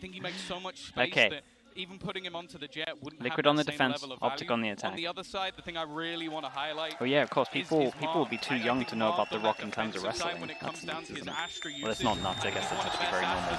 think he makes so much space that even putting him onto the jet wouldn't Liquid have on the that same defense, level of OpTic value. on the attack. On the other side, the thing I really want to highlight. Oh yeah, of course. People Mark. would be too young to know about the Rock in terms of wrestling. When it comes down to his Astra Well, it's not nuts. I guess it's actually very normal.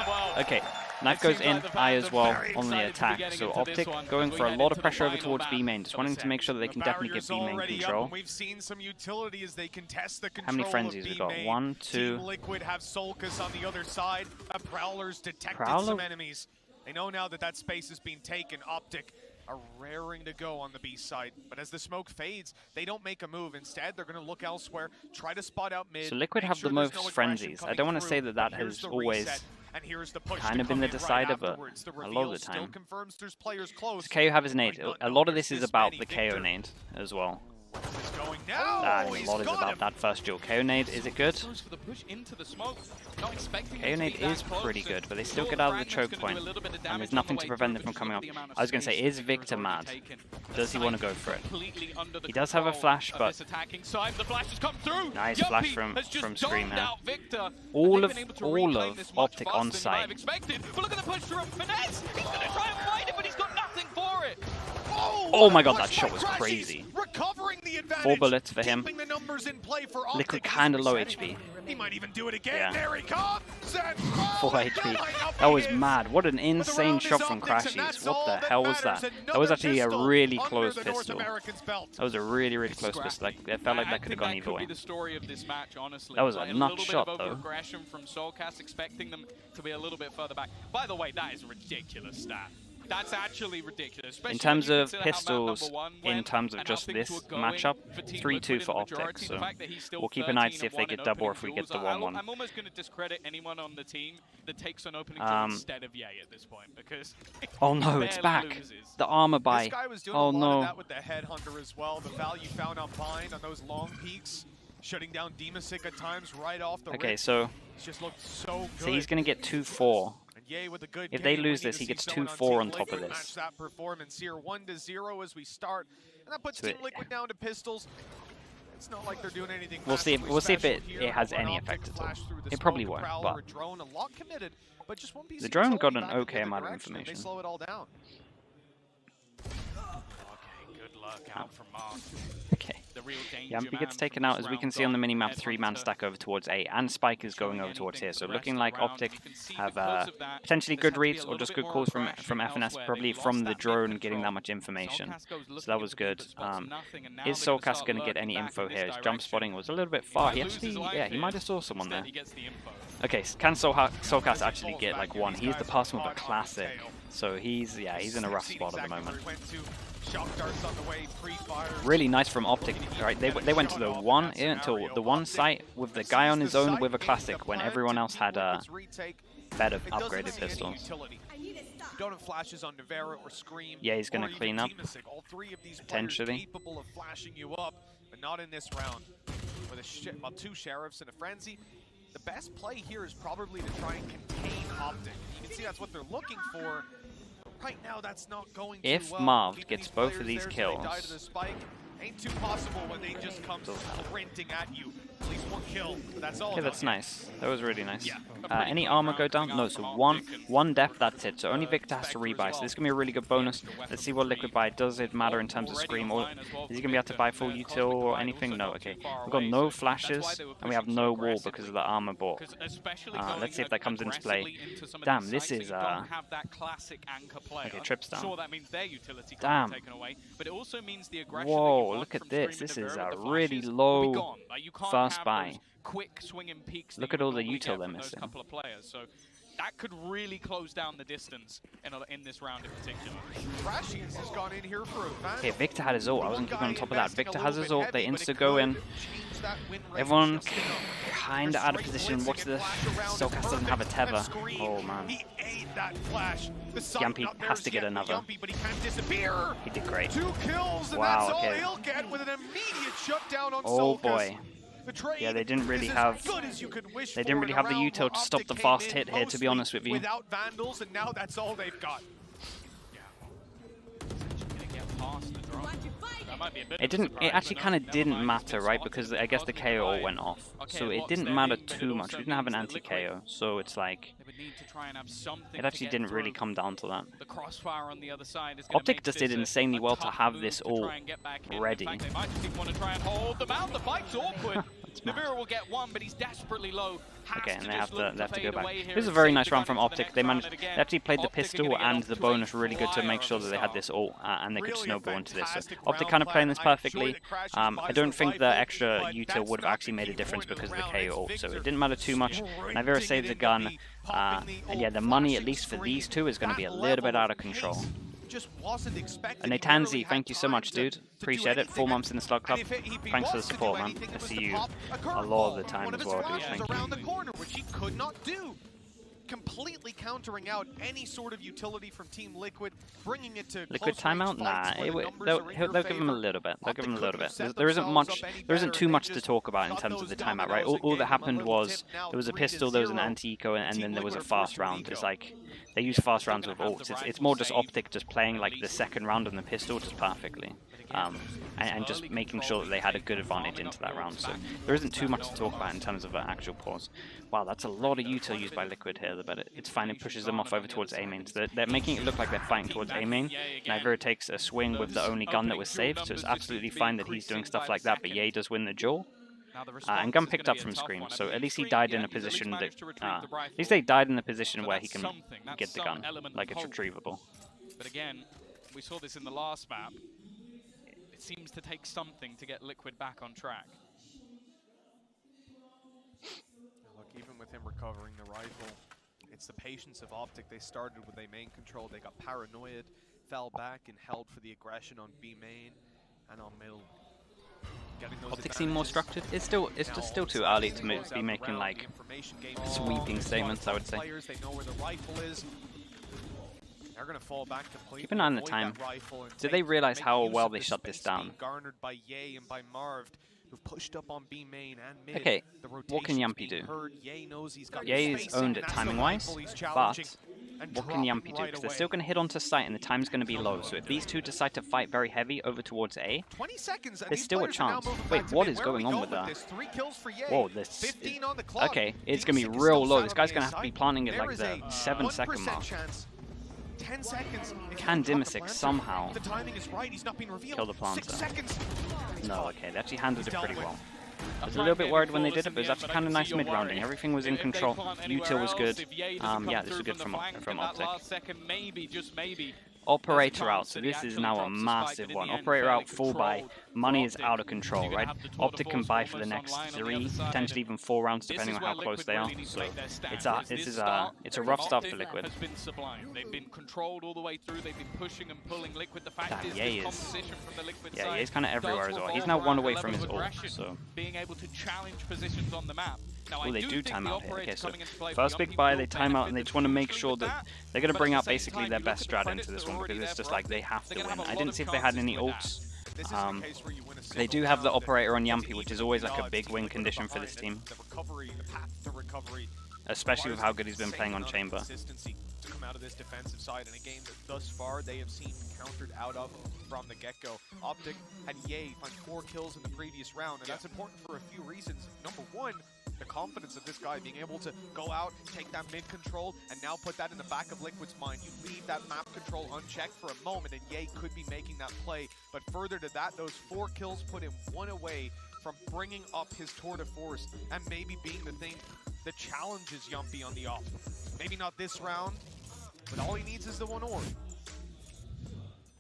Well, Okay, knife goes in, I as well on the attack. So OpTic going for a lot of pressure over towards B main, just wanting to make sure that they can definitely get B main control. We've seen some utility as they contest the How many control frenzies we got? 1, 2. Team Liquid have Solkas on the other side. Prowler's detected some enemies. They know now that that space is being taken. OpTic are raring to go on the B side, but as the smoke fades, they don't make a move. Instead, they're going to look elsewhere, try to spot out mid. So Liquid have the most frenzies. I don't want to say that that has always kind of been the decider, but a lot of the time. Does KO have his nade? A lot of this is about the KO nade as well. And a lot is about that first duel. KO nade, is it good? KO nade is pretty good, but they still get out of the choke point, and there's nothing to prevent them from coming up. I was going to say, is Victor mad? Does he want to go for it? He does have a flash, but nice flash from Scream here. All of OpTic on site. Look at the push from Finesse! He's going to try and fight it, but he's got nothing for it! Oh my god, that shot was crazy. 4 bullets for him. Liquid kind of low HP. He might even do it again. There he comes. 4 HP. That was mad. What an insane shot from Crashies. What the hell was that? That was actually a really close pistol. That was a really, really close pistol. Like, it felt like that could have gone either way. That was a nut shot, though. From Soulcast, expecting them to be a little bit further back. By the way, that is a ridiculous stat. That's actually ridiculous. In terms of pistols, in terms of just this matchup, 3-2 for OpTic, so we'll keep an eye to see if they get double or if we get the 1-1. I'm almost going to discredit anyone on the team that takes an opening kill instead of Ye at this point, because oh no, it's back. The armor buy. Oh no. That with the headhunter as well. The value found on Bind on those long peaks, shutting down Demasic at times right off the okay, so he's going to get 2-4. If they lose this, he gets 2-4 on top of this. That performance here, 1-0 as we start, and that puts Team Liquid down to pistols. It's not like they're doing anything. We'll see if it has any effect at all. It probably won't, but the drone got an okay amount of information. Slow it all down. Good luck out from Mark. Okay. Yampy gets taken out, as we can see on the mini-map, 3-man stack over towards A, and Spike is going over towards here. So looking like OpTic have potentially good reads or just good calls from FNS, probably from the drone getting that much information. So that was good. Is Soulcast going to get any info here? His jump spotting was a little bit far. He actually, yeah, he might have saw someone there. Okay, can Soulcast actually get like 1? He's the person with a classic. So he's in a rough spot at the moment. Really nice from OpTic. Right, they went to the 1 site with the guy on his own with a classic when everyone else had better upgraded pistols. Yeah, he's gonna clean up potentially. But not in this round. With 2 sheriffs in a frenzy. The best play here is probably to try and contain OpTic. You can see that's what they're looking for. Right now, that's not going too well. If Marv gets both of these kills, ain't too possible when they just come sprinting at you. At least 1 kill. That's all. Okay, that's nice. That was really nice. Any armor go down? No, so one death, that's it. So only Victor has to rebuy. So this is going to be a really good bonus. Let's see what Liquid buy. Does it matter in terms of Scream? Or is he going to be able to buy full util or anything? No, okay. We've got no flashes, and we have no wall because of the armor bought. Let's see if that comes into play. Damn, this is... okay, trips down. Damn. Whoa, look at this. This is a really low first buy. Look at all the util they're missing. So that could really close down the distance in this round in particular. Crashies has gone in here for a okay, Victor had his ult. I wasn't keeping on top of that. Victor has his ult. They insta go in. Everyone kind of out of position. Watch this. Soulcast doesn't have a tether. Oh man. Yampy has to get another. He did great. 2 kills, and wow, that's all okay. he'll get with an immediate shutdown on oh Soulcast. Boy. Yeah, they didn't really have the util to stop the fast hit here, to be honest with you. Without Vandals, and now that's all they've got. It actually kind of didn't matter, right? Because I guess the KO all went off. So it didn't matter too much. We didn't have an anti-KO. So it's like, need to try and have something. It actually didn't really come down to that. The crossfire on the other side is OpTic just did insanely well to have this all ready. In fact, they might just even want to try and hold them out. The fight's awkward. Navira will get one, but he's desperately low. Okay, and they have to go back. This is a very nice round from OpTic. They actually played the pistol and the bonus really good to make sure that they had this ult and they could snowball into this. So OpTic kind of playing this perfectly. I don't think the extra util would have actually made a difference because of the KO ult, so it didn't matter too much. Navira saved the gun, and yeah, the money at least for these two is going to be a little bit out of control. Just wasn't expected. And Natanzi, thank you so much, dude. Appreciate it. 4 months in the Slug Club. Thanks for the support, man. I see you a lot of the time as well, dude. Thank around the you. corner, which he could not do. Completely countering out any sort of utility from Team Liquid, bringing it to Liquid timeout? Nah, they'll give him a little bit. They'll give him a little bit. There isn't too much to talk about in terms of the timeout, right? All that happened was there was a pistol, there was an anti-eco, and then there was a fast round. It's like they use fast rounds with ults. It's more just OpTic just playing like the second round on the pistol just perfectly. And just making sure that they had a good advantage into that round. So there isn't too much to talk about in terms of an actual pause. Wow, that's a lot of util used by Liquid here, but it's fine. It pushes them off over towards A main. So they're making it look like they're fighting towards A main. Nivira takes a swing with the only gun that was saved, so it's absolutely fine that he's doing stuff like that, but Ye does win the duel. And gun picked up from Scream, so at least he died in a position that at least they died in a position where he can get the gun, like it's retrievable. But again, we saw this in the last map. It seems to take something to get Liquid back on track. Look, even with him recovering the rifle, it's the patience of OpTic. They started with a main control, they got paranoid, fell back and held for the aggression on B main and on middle. OpTic seem more structured. It's just still too early to be making like sweeping statements, I would say. They know where the rifle is. They're going to fall back completely. Keep an eye on the time. Did they realize how well they shut this down? Garnered by Ye and by Marv, who pushed up on B main and mid. Okay, what can Yumpy do? Ye's owned it timing-wise, but what can Yumpy do? Because they're still going to hit onto site and the time's going to be low. So if these two decide to fight very heavy over towards A, there's still a chance. Wait, what is going on with that? Whoa, this... Okay, it's going to be real low. This guy's going to have to be planting it like the 7-second mark. 10 seconds. Can Dimisic somehow the timing is right. He's not being revealed. Kill the planter? 6 seconds. No, okay, they actually handled it pretty well. I was a little bit worried when they did it, but it was actually kind of nice mid-rounding. Everything was in control. Util was good. Yeah, this was good from OpTic. Operator out, so this is now a massive one. Operator out, full buy. Money is out of control, right? OpTic can buy for the next 3, potentially even 4 rounds, depending on how close they are. So it's a rough start for Liquid. They've been controlled all the way through. They've been pushing and pulling Liquid. The fact is, Ye competition from the Liquid side. Yeah, Ye's kind of everywhere as well. He's now 1 away from his ult, so being able to challenge positions on the map. Well, they do time out here. Okay, so first big buy, they time out, and they just want to make sure that they're going to bring up basically their best strat into this one, because it's just like they have to win. I didn't see if they had any ults. They do have the operator on Yumpy, which is always like a big win condition for this team, especially with how good he's been playing on Chamber. To come out of this defensive side in a game that thus far they have seen countered out of from the get-go. OpTic had Ye find 4 kills in the previous round, and that's important for a few reasons. Number 1, the confidence of this guy being able to go out, take that mid control, and now put that in the back of Liquid's mind. You leave that map control unchecked for a moment, and Ye could be making that play. But further to that, those 4 kills put him 1 away from bringing up his tour de force and maybe being the thing that challenges Yumpy on the off. Maybe not this round, but all he needs is the 1 orb.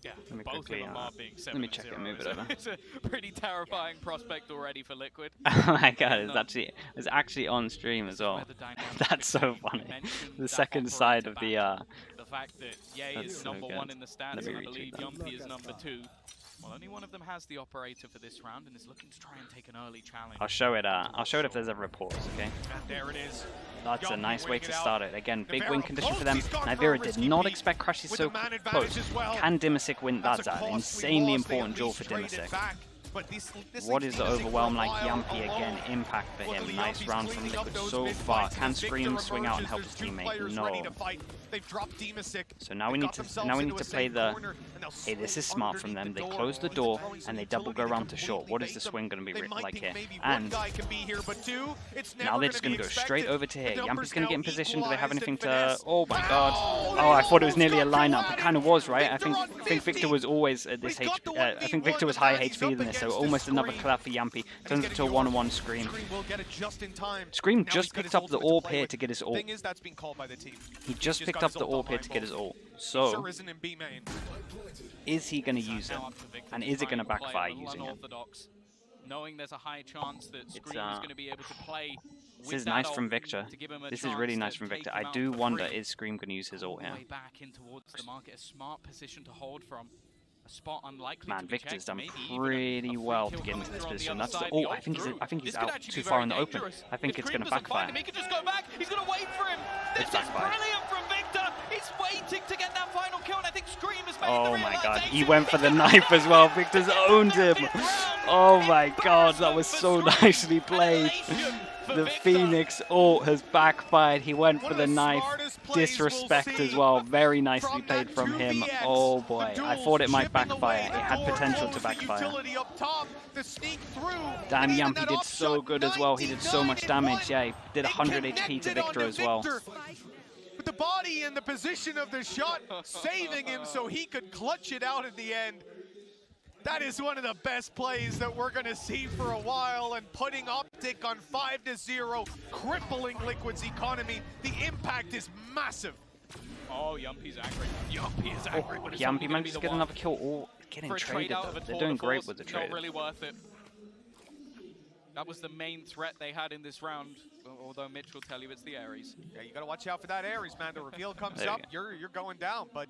Yeah, both of them are being 7-0. Let me check it, move it over. It's a pretty terrifying prospect already for Liquid. Oh my god, it's actually on stream as well. That's so funny. The second side of the fact that Ye is number 1 in the stats, and I believe Yumpy is number 2. Well, only one of them has the operator for this round and is looking to try and take an early challenge. I'll show it if there's ever a pause, okay? And there it is. That's a nice way to start it. Again, big win condition for them. Nivira did not expect crashes so close. Can Dimisic win? That's an insanely important duel for Dimisic. But this What is the overwhelm like? Yampy again, impact for him. Nice round from Liquid so far. Can Scream swing out and help his teammate? No. So now we need to play the. Hey, this is smart from them. They close the door and they double go around to short. What is the swing going to be like here? And now they're just going to go straight over to here. Yampy's going to get in position. Do they have anything to? Oh my God! Oh, I thought it was nearly a lineup. It kind of was, right? I think Victor was always at this HP. I think Victor was higher HP than this, so almost another clap for Yampy. Turns into a 1-on-1 Scream. Scream just picked up the AWP here to get his ult. He just picked up the AWP here to get his ult. So, is he going to use it? And is it going to backfire using it? Knowing there's a high chance that Scream is going to be able to play. This is nice from Victor. This is really nice from Victor. I do wonder, is Scream going to use his ult here? Back in towards the market, a smart position to hold from. A spot unlikely Man, to be Victor's checked, done pretty well to get into this position. That's the, oh, I think he's out too far in the open. I think it's going to backfire. He could just go back. He's going to wait for him. This is brilliant from Victor. He's waiting to get that final kill, and I think Scream has made the realization. Oh my God, he went for the knife as well. Victor's owned him. Oh my God, that was so nicely played. The Phoenix ult has backfired. He went for the knife. Disrespect as well. Very nicely played from him. Oh boy, I thought it might backfire. It had potential to backfire. Damn, Yampy did so good as well. He did so much damage. Yeah, he did 100 HP to Victor as well. With the body and the position of the shot, saving him so he could clutch it out at the end. That is one of the best plays that we're going to see for a while, and putting OpTic on 5-0, crippling Liquid's economy. The impact is massive. Oh, Yampy's angry. Yampy is angry. Oh, Yampy might just get another kill or getting traded though. They're doing great with the trade. Not really worth it. That was the main threat they had in this round, although Mitch will tell you it's the Ares. Yeah, you got to watch out for that Ares, man. The reveal comes up, you're going down, but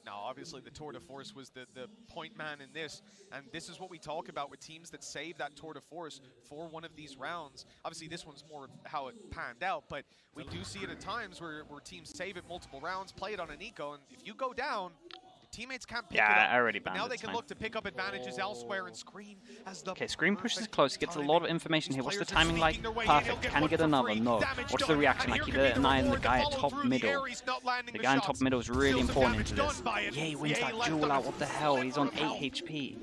now, obviously, the tour de force was the point man in this, and this is what we talk about with teams that save that tour de force for one of these rounds. Obviously, this one's more how it panned out, but we do see it at times where teams save it multiple rounds, play it on an eco, and if you go down, teammates can't pick it up. Yeah, I already banned it. Now they can look to pick up advantages elsewhere, and Scream as the okay, Scream pushes close. He gets a lot of information here. What's the timing like? Perfect. Can he get another? No. What's the reaction like? He did an eye on the guy at top middle. The guy in top middle is really important into this. Yeah, he wins that duel out. What the hell? He's on 8 HP.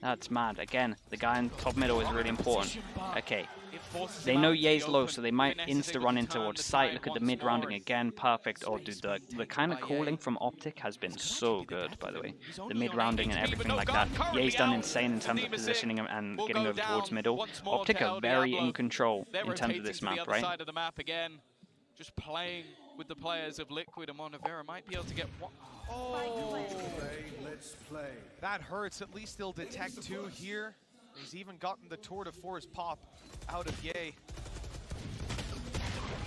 That's mad. Again, the guy in top middle is really important. Okay. They know Ye's low, so they might insta-run in towards site. Look at the mid-rounding again. Perfect. Oh, dude, the kind of calling from OpTic has been so good, by the way. The mid-rounding and everything like that. Ye's done insane in terms of positioning and getting over towards middle. OpTic are very in control in terms of this map, right? Just playing with the players of Liquid, and Monavera might be able to get one. Oh, that hurts. At least they'll detect 2 here. He's even gotten the tour de force pop out of Ye.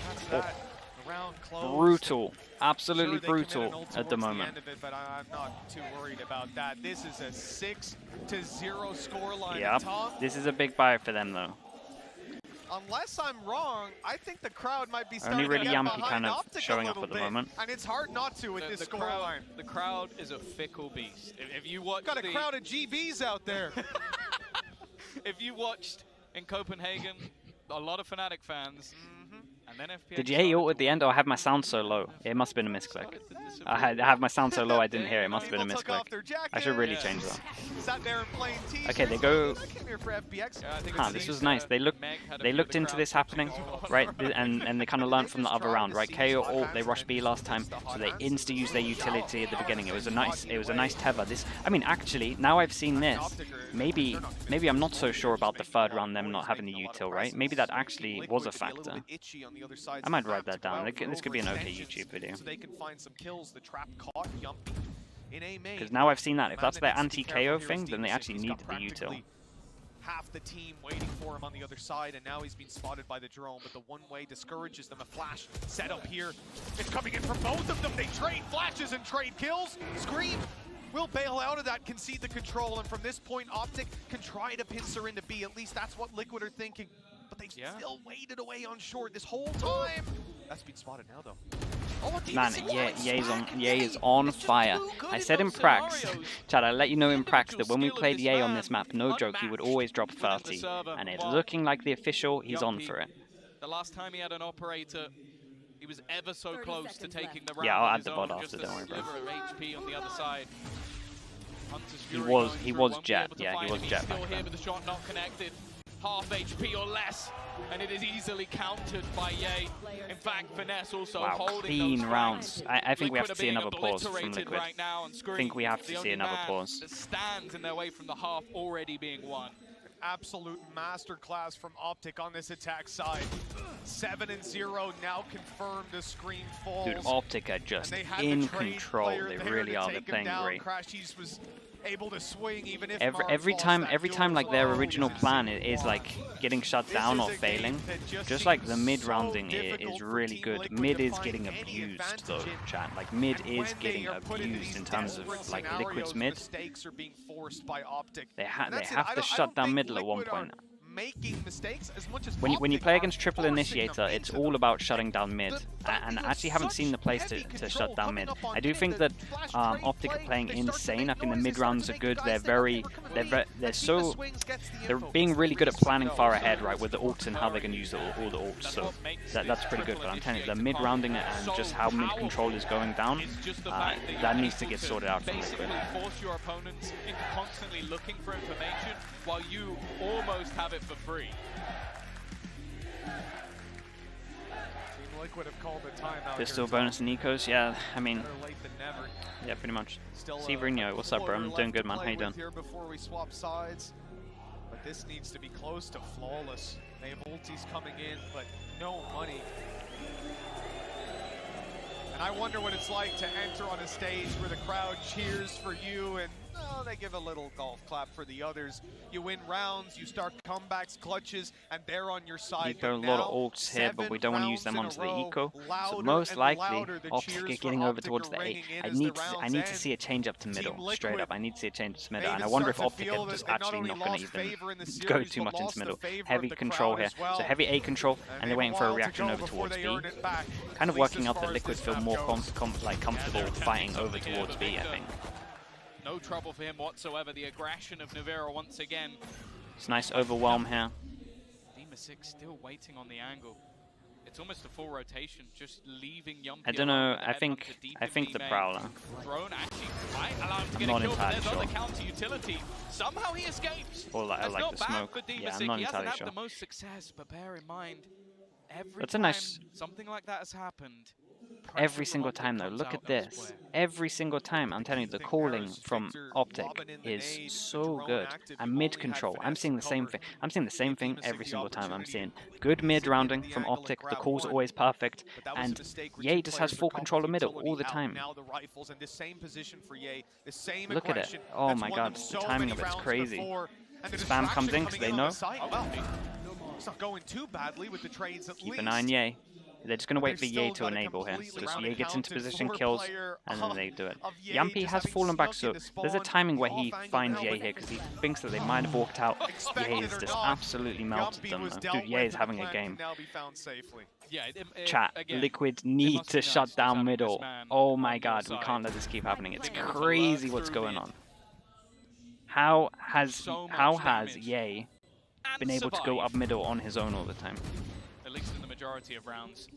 That's that. The round closed. Brutal. Absolutely brutal at the moment. But I'm not too worried about that. This is a 6-0 scoreline. Yeah, this is a big buy for them though. Unless I'm wrong, I think the crowd might be starting only really to get Yampy kind of showing up at the moment. And it's hard not to with this scoreline. The crowd is a fickle beast. If you watch got a crowd of GBs out there. If you watched in Copenhagen, a lot of Fnatic fans, and then FPX. Did you hear ult at the end? Oh, I have my sound so low. It must have been a misclick. I have my sound so low I didn't hear it. It must have been a misclick. I should really change that. Okay, they go. Huh, this was nice. They looked into this happening, right? And they kind of learned from the other round, right? KO ult, they rushed B last time, so they insta used their utility at the beginning. It was a nice tether. This, I mean, actually, now I've seen this, maybe I'm not so sure about the third round them not having the util, right? Maybe that actually was a factor. I might write that down. This could be an okay YouTube video. Because now I've seen that. If that's their anti-KO thing, then they actually need the util. Half the team waiting for him on the other side, and now he's been spotted by the drone, but the one-way discourages them. A flash set up here. It's coming in from both of them. They trade flashes and trade kills. Scream will bail out of that, concede the control, and from this point, OpTic can try to pincer into B. At least that's what Liquid are thinking. But they've still waited away on short this whole time. That's been spotted now, though. Man, Ye is on fire. I said in prax, Chad, I let you know in prax that when we played Ye on this map, no joke, he would always drop 30. And it's looking like the official, he's on for it. The last time he had an operator, he was ever so close to taking the round. Yeah, I'll add the VOD after, don't worry, bro. HP on the other side. He was Jet, yeah, he was Jet back then. With the shot not connected. Half HP or less, and it is easily countered by Ye. In fact, Finesse also holding clean those rounds. I think we have to see another pause from Liquid. Right now, I think we have to see another pause. That stands in their way from the half already being won. Absolute masterclass from OpTic on this attack side. 7-0 now confirmed the screen falls. Dude, OpTic are just in control. They really are. They're playing great. Crashies was able to swing even if every time like their original plan is like getting shut down or failing, just like the mid rounding is really good. Mid is getting abused though, chat. Like mid is getting abused in terms of like Liquid's mid. They have to shut down middle at one point. Making mistakes as much as when you play against triple initiator, it's all about shutting down mid, and I actually haven't seen the place to shut down mid. I do think that OpTic are playing insane. I think the mid rounds are good. They're being really good at planning far ahead, right, with the ults and how they can use all the ults. So that's pretty good. But I'm telling you, the mid rounding and just how mid control is going down, that needs to get sorted out from Liquid. Force your opponents into constantly looking for information while you almost have it for free. Pistol bonus and ecos, yeah, I mean, yeah, pretty much. Severino, what's up, bro? I'm doing good, man. How you doing? Before we swap sides, but this needs to be close to flawless. They have ultis coming in, but no money. And I wonder what it's like to enter on a stage where the crowd cheers for you and they give a little golf clap for the others. You win rounds, you start comebacks, clutches, and they're on your side. There are a lot of ults here, but we don't want to use them onto the eco. So most likely, OpTic are getting over towards the A. I need to see a change up to middle, straight up. I need to see a change to middle, and I wonder if OpTic are just actually not going to even go too much into middle. Heavy control here, so heavy A control, and they're waiting for a reaction over towards B. Kind of working out that Liquid feel more comfortable fighting over towards B, I think. No trouble for him whatsoever. The aggression of Nivera once again. It's nice overwhelm here. Dima6 still waiting on the angle. It's almost a full rotation, just leaving Yumpy. I don't know. I think the Prowler. Drone actually might allow him to get not a kill, but there's sure. other counter utility. Somehow he escapes. Or I like the smoke. Yeah, I'm not he entirely hasn't sure. had the most success, but bear in mind, every That's a time nice. something like that has happened. Every single time though, look at this. Every single time, I'm telling you, the calling from OpTic is so good. And mid control, I'm seeing the same thing. I'm seeing the same thing every single time. I'm seeing good mid rounding from OpTic. The calls are always perfect, and Ye just has full control of middle all the time. Look at it. Oh my god, the timing of it's crazy. Spam comes in because they know. It's not going too badly with the trades at least. Keep an eye on Ye. They're just going to wait for Ye to enable here. So just Ye gets into position, kills, and then they do it. Yumpy has fallen back, so there's a timing where he finds Ye here because he thinks that they might have walked out. Ye has just absolutely melted them. Dude, Ye is having a game. Chat, Liquid need to shut down middle. Oh my god, we can't let this keep happening. It's crazy what's going on. How has Ye been able to go up middle on his own all the time? At least in the majority of rounds.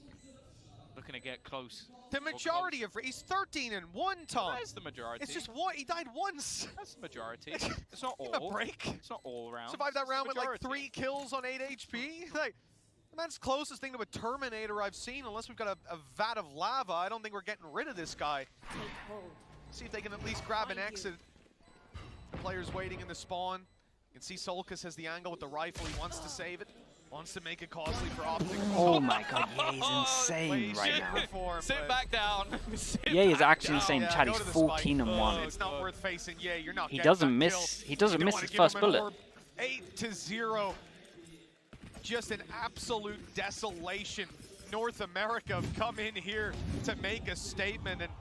Looking to get close. The majority of he's 13-1, Tom. That's the majority. It's just what he died once. That's the majority. It's not all. Give him a break. It's not all rounds. Survived that round with like 3 kills on 8 HP. Like, that's the closest thing to a Terminator I've seen. Unless we've got a vat of lava, I don't think we're getting rid of this guy. See if they can at least grab an exit. Players waiting in the spawn. You can see Solkis has the angle with the rifle. He wants to save it. Wants to make it costly for OpTic. Oh my god, Ye is insane right now. Sit back down. Ye is actually insane. Chad, he's 14-1. It's not worth facing Ye. You're not. He doesn't miss his first bullet. 8-0. Just an absolute desolation. North America have come in here to make a statement, and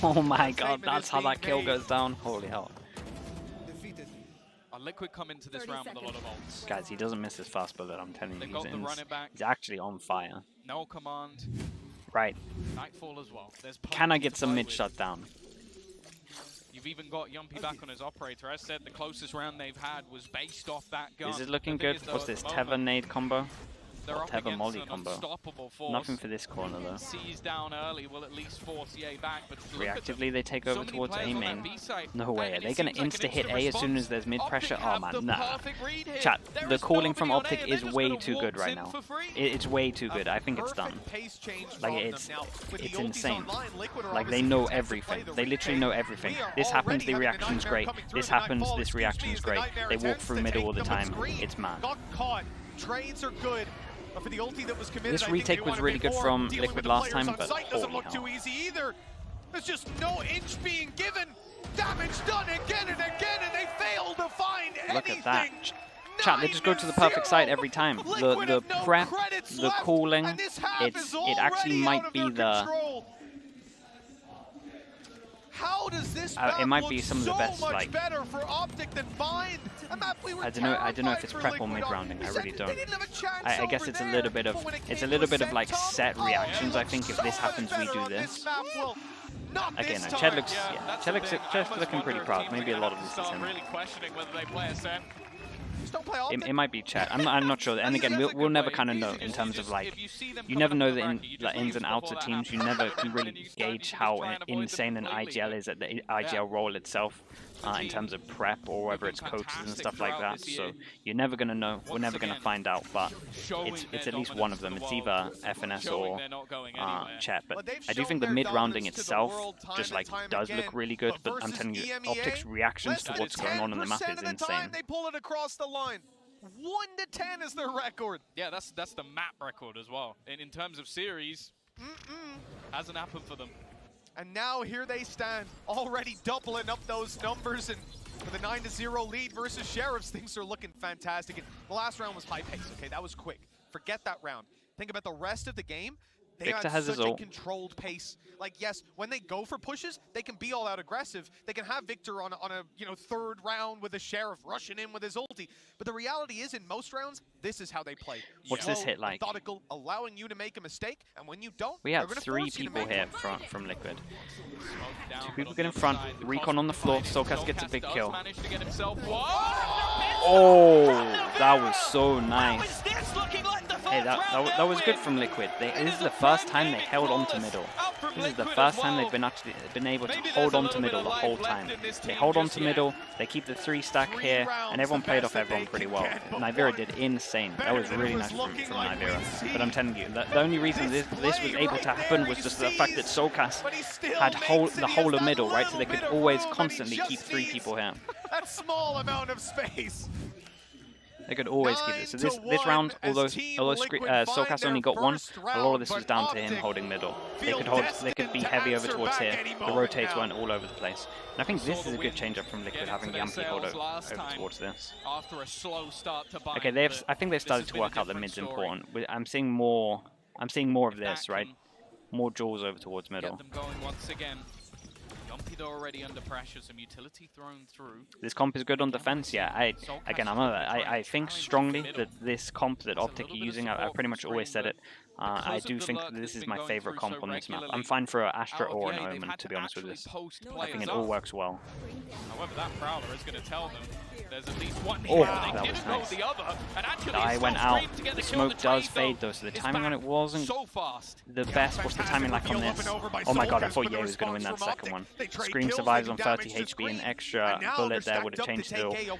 oh my god, that's how that kill goes down. Holy hell. Liquid come into this round with a lot of ults. Guys, he doesn't miss his fast bullet, I'm telling you. They've got the running back. He's actually on fire. No command. Right. Nightfall as well. There's Can I get some mid shut down? You've even got Yumpy back on his operator. As said, the closest round they've had was based off that gun. Is it looking good? What's this? Teva nade combo? Or Teva Molly combo? Nothing for this corner though. Sees down early will at least force EA back, but reactively they take over towards A main. No way. Are they going to insta hit A as soon as there's mid pressure? Oh man, nah. Chat, the calling from OpTic is way too good right now. It's way too good. I think it's done. Like it's insane. Like they know everything. They literally know everything. This happens, the reaction's great. This happens, this reaction's great. They walk through middle all the time. It's mad. Trades are good. For the ulti that was committed, this retake was really good from Liquid last time, but doesn't look too easy either. There's just no inch being given. Damage done again and again, and they fail to find anything. Look at that. Chat, they just go to the perfect site every time. The prep, the calling, it actually might be the... How does this it might be some of the best, like, better for OpTic than Bind. I don't know if it's prep or mid rounding. I really don't. I guess it's a little bit of like set reactions. I think if this happens, we do this. Okay, no, Ched looks looking pretty proud. Maybe a lot of this is him. It might be Chet. I'm not sure. And again, we'll never kind of know in terms of like, you never know the ins and outs of teams. You never can really gauge how insane an IGL is at the IGL role itself in terms of prep or whether it's coaches and stuff like that. So you're never gonna know. We're never gonna find out. But it's at least one of them. It's either FNS or Chet. But I do think the mid rounding itself just like does look really good. But I'm telling you, OpTic's reactions to what's going on in the map is insane. They pull it across the line. 1 to 10 is their record. Yeah, that's the map record as well. And in terms of series, hasn't happened for them. And now here they stand, already doubling up those numbers, and with a 9-0 lead versus Sheriffs, things are looking fantastic. And the last round was high pace. Okay, that was quick. Forget that round. Think about the rest of the game. They Victor have has such a controlled pace. Like, yes, when they go for pushes, they can be all out aggressive. They can have Victor on a third round with a Sheriff rushing in with his ulti. But the reality is, in most rounds, this is how they play. What's this hit like? Methodical, allowing you to make a mistake, and when you don't, we have 3 people here from Liquid. 2 people get in front. Recon on the floor. Sokas gets a big kill. Oh, that was so nice. Hey, that was good from Liquid. This is the first time they held on to middle. This is the first time they've been able to hold on to middle the whole time. They hold on to middle, they keep the 3 stack here, and everyone played off everyone pretty well. Nivera did insane. That was really nice from Nivera. But I'm telling you, the only reason this was able to happen was just the fact that Sokas had the whole of middle, right? So they could always constantly keep 3 people here. That small amount of space. They could always keep it. So this round, although Sokas only got 1, a lot of this was down to him holding middle. They could be heavy over towards here. The rotates weren't all over the place. And I think this is a good change up from Liquid, having Yumpy hold over towards this. Okay, I think they've started to work out the mid's important. I'm seeing more of this, right? More jaws over towards middle. They're already under pressure, some utility thrown through. This comp is good on defense, yeah. I think strongly that this comp that OpTic are using, I've pretty much always said it. I do think that this is my favorite comp on this map. I'm fine for an Astra or an Omen, to be honest with this. I think it all works well. However, that Prowler is going to tell them there's at least one here. Oh, that was nice. I went out. The smoke does fade though, so the timing on it wasn't the best. What's the timing like on this? Oh my god, I thought Ye was going to win that second one. Scream survives on 30 HP, an extra bullet there would have changed it all. Okay.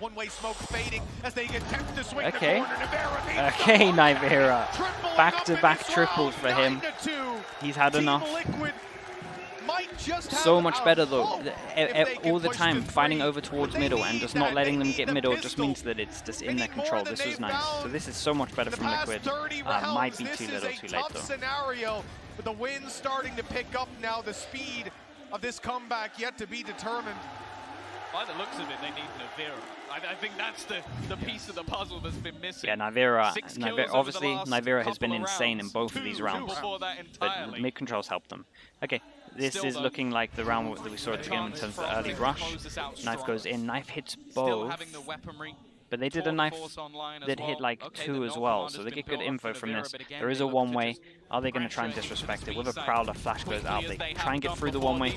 Okay, Nivera. Back-to-back triples for him. He's had enough. So much better though. All the time fighting over towards middle and just not letting them get middle just means that it's just in their control. This was nice. So this is so much better from Liquid. Might be too little too late though. Scenario, with the wind starting to pick up now, the speed of this comeback yet to be determined. By the looks of it, they need Nivera. I think that's the piece of the puzzle that's been missing. Yeah, Nivera obviously, Nivera has been insane in both of these rounds, but the mid controls helped them. Okay, this is looking like the round that we saw at the beginning in terms of the early rush. Knife goes in, Knife hits both. but they did a knife that hit like 2 as well, so they get good info from this. There is a one-way. Are they going to try and disrespect it? With a Prowler, flash goes out. They try and get through the one-way.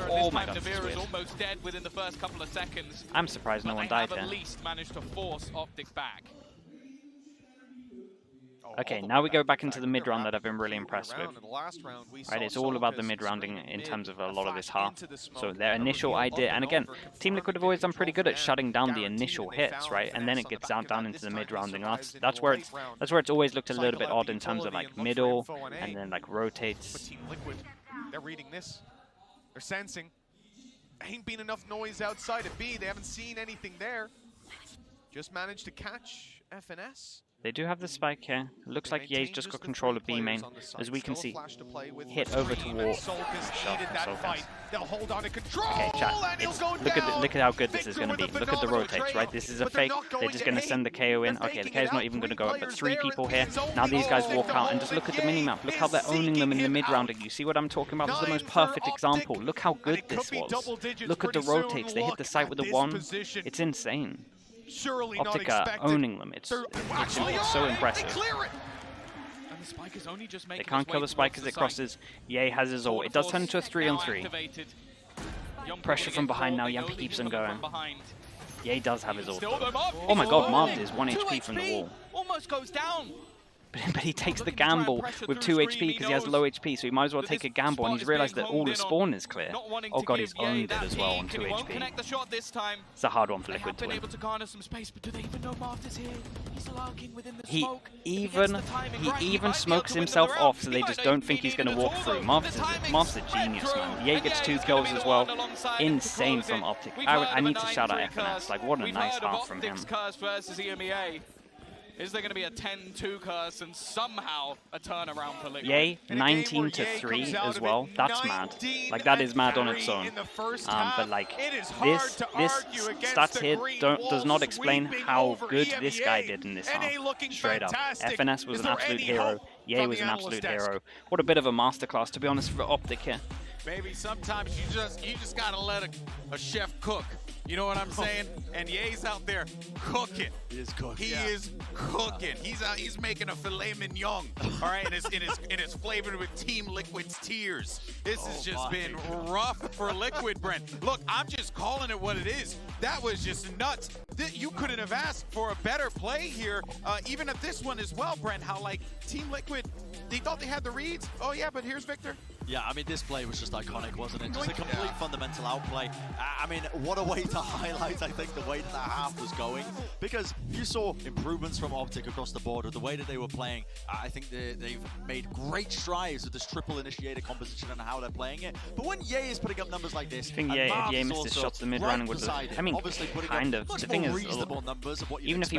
Oh my god, this is weird. Almost dead within the first couple of seconds. I'm surprised no one died here. At least managed to force OpTic back. Okay, now we go back into the mid-round that I've been really impressed with. Right, it's all about the mid-rounding in terms of a lot of this half. So their initial idea, and again, Team Liquid have always done pretty good at shutting down the initial hits, right? And then it gets down into the mid-rounding. That's where it's always looked a little bit odd in terms of like middle and then like rotates. Team Liquid, they're reading this. They're sensing. Ain't been enough noise outside of B. They haven't seen anything there. Just managed to catch FNS. They do have the spike here. It looks like Ye's just got control of B main, as we can see. Hit over to wall. Okay, chat. Look at how good this is going to be. Look at the rotates, right? This is a fake. They're just going to send the KO in. Okay, the KO is not even going to go up, but 3 people here. Now these guys walk out, and just look at the minimap. Look how they're owning them in the mid-rounding. You see what I'm talking about? This is the most perfect example. Look how good this was. Look at the rotates. They hit the site with the 1. It's insane. OpTic are owning them. It's so impressive. They can't kill the spike as it crosses. Ye has his ult. It does turn into a 3-on-3. Pressure from behind now. Yampi keeps on going. Ye does have his ult. Oh my god, Marv is 1 HP from the wall. Almost goes down. But he takes the gamble with 2 HP because he has low HP, so he might as well take a gamble, and he's realized that all the spawn is clear. Oh god, he's owned it as well on 2 HP. It's a hard one for Liquid to win. He even smokes himself off so they just don't think he's going to walk through. Marv's a genius, man. Ye gets 2 kills as well. Insane from OpTic. I need to shout out FNS. Like, what a nice half from him. Is there going to be a 10-2 curse and somehow a turnaround for Liquid? Ye, 19-3 as well. That's mad. Like, that is mad on its own. But like, this stats here does not explain how good this guy did in this half. Straight up. FNS was an absolute hero. Ye was an absolute hero. What a bit of a masterclass, to be honest, for OpTic here. Baby, sometimes you just gotta let a chef cook. You know what I'm saying? And Ye's out there cooking. He is cooking. He is cooking. He's making a filet mignon. All right, and it's flavored with Team Liquid's tears. This has just been rough for Liquid, Brent. Look, I'm just calling it what it is. That was just nuts. You couldn't have asked for a better play here, even at this one as well, Brent. How like Team Liquid, they thought they had the reads. Oh yeah, but here's Victor. Yeah, I mean, this play was just iconic, wasn't it? Just a complete fundamental outplay. I mean, what a way to highlight, I think, the way that half was going. Because you saw improvements from OpTic across the board with the way that they were playing. I think they've made great strides with this triple initiator composition and how they're playing it. But when Ye is putting up numbers like this, I think Ye missed his shots the mid-round and would have, I mean, kind of. The thing is, even if he